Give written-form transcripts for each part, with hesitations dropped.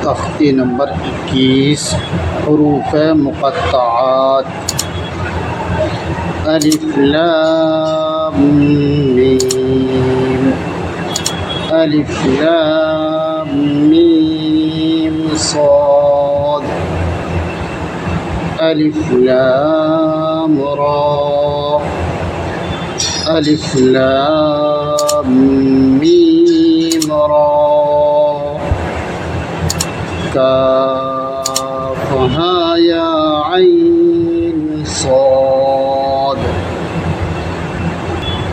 तख्ती नंबर 21 हुरूफ मुक़त्तआत अलिफ लाम मीम, अलिफ लाम मीम साद, अलिफ लाम रा, अलिफ लाम मीम रा, काफ हा या ऐन साद,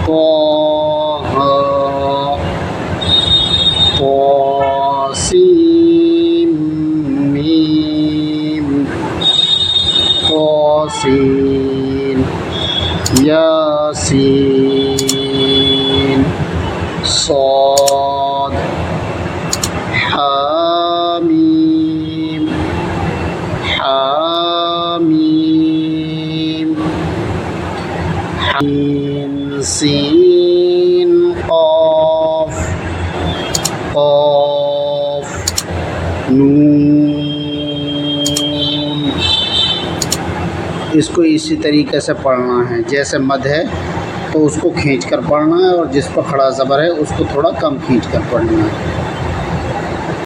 ताहा तासीम मीम तासीन, यासीन साद, हामीम हामीम, हामीम सीन क़ाफ क़ाफ नून। इसको इसी तरीके से पढ़ना है, जैसे मद है तो उसको खींच कर पढ़ना है और जिस पर खड़ा ज़बर है उसको थोड़ा कम खींच कर पढ़ना है।